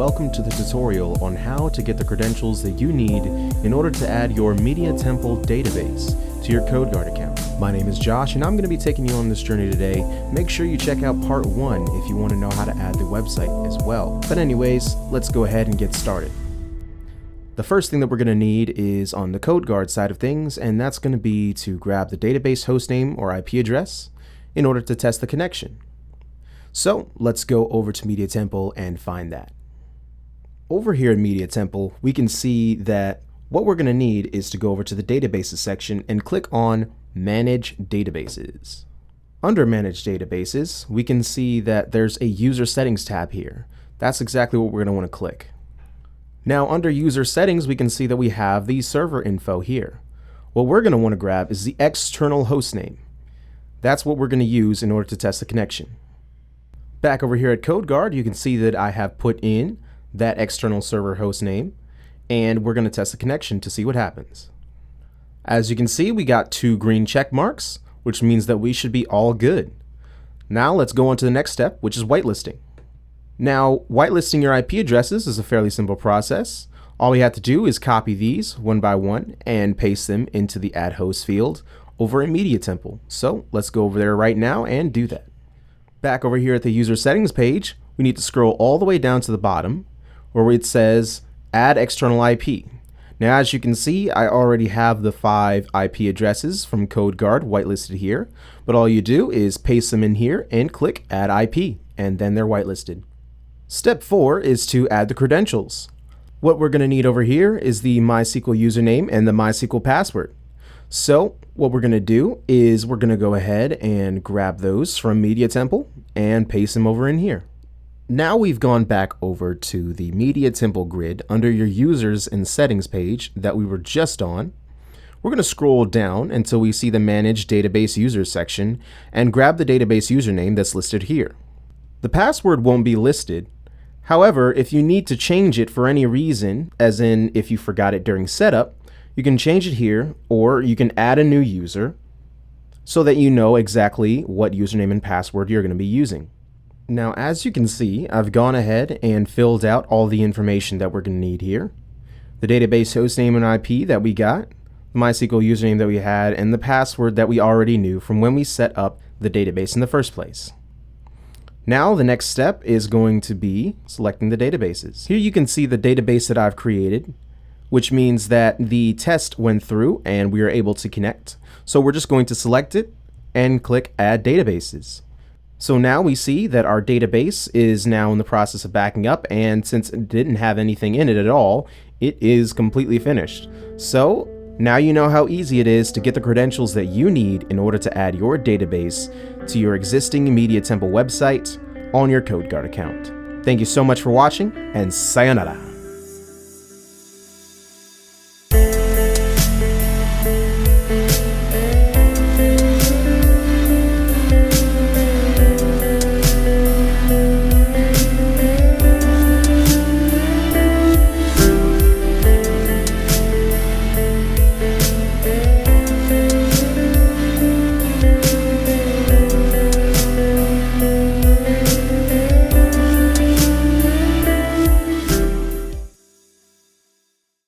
welcome to the tutorial on how to get the credentials that you need in order to add your Media Temple database to your CodeGuard account. My name is Josh and I'm going to be taking you on this journey today. Make sure you check out part 1 if you want to know how to add the website as well. But anyways, let's go ahead and get started. The first thing that we're going to need is on the CodeGuard side of things, and that's going to be to grab the database hostname or IP address in order to test the connection. So let's go over to Media Temple and find that. Over here in Media Temple, we can see that what we're going to need is to go over to the databases section and click on Manage Databases. Under Manage Databases, we can see that there's a User Settings tab here. That's exactly what we're going to want to click. Now under User Settings, we can see that we have the server info here. What we're going to want to grab is the external hostname. That's what we're going to use in order to test the connection. Back over here at CodeGuard, you can see that I have put in that external server hostname, and we're going to test the connection to see what happens. As you can see, we got 2 green check marks, which means that we should be all good. Now let's go on to the next step, which is whitelisting. Now, whitelisting your IP addresses is a fairly simple process. All we have to do is copy these one by one and paste them into the Add Host field over in Media Temple. So let's go over there right now and do that. Back over here at the User Settings page, we need to scroll all the way down to the bottom where it says Add External IP. Now, as you can see, I already have the 5 IP addresses from CodeGuard whitelisted here, but all you do is paste them in here and click Add IP, and then they're whitelisted. Step 4 is to add the credentials. What we're going to need over here is the MySQL username and the MySQL password. So what we're going to do is we're going to go ahead and grab those from Media Temple and paste them over in here. Now we've gone back over to the Media Temple grid under your users and settings page that we were just on. We're going to scroll down until we see the Manage Database Users section and grab the database username that's listed here. The password won't be listed. However, if you need to change it for any reason, as in if you forgot it during setup, you can change it here, or you can add a new user so that you know exactly what username and password you're going to be using. Now, as you can see, I've gone ahead and filled out all the information that we're going to need here. The database hostname and IP that we got, the MySQL username that we had, and the password that we already knew from when we set up the database in the first place. Now the next step is going to be selecting the databases. Here you can see the database that I've created, which means that the test went through and we are able to connect. So we're just going to select it and click Add Databases. So now we see that our database is now in the process of backing up, and since it didn't have anything in it at all, it is completely finished. So now you know how easy it is to get the credentials that you need in order to add your database to your existing Media Temple website on your CodeGuard account. Thank you so much for watching, and sayonara.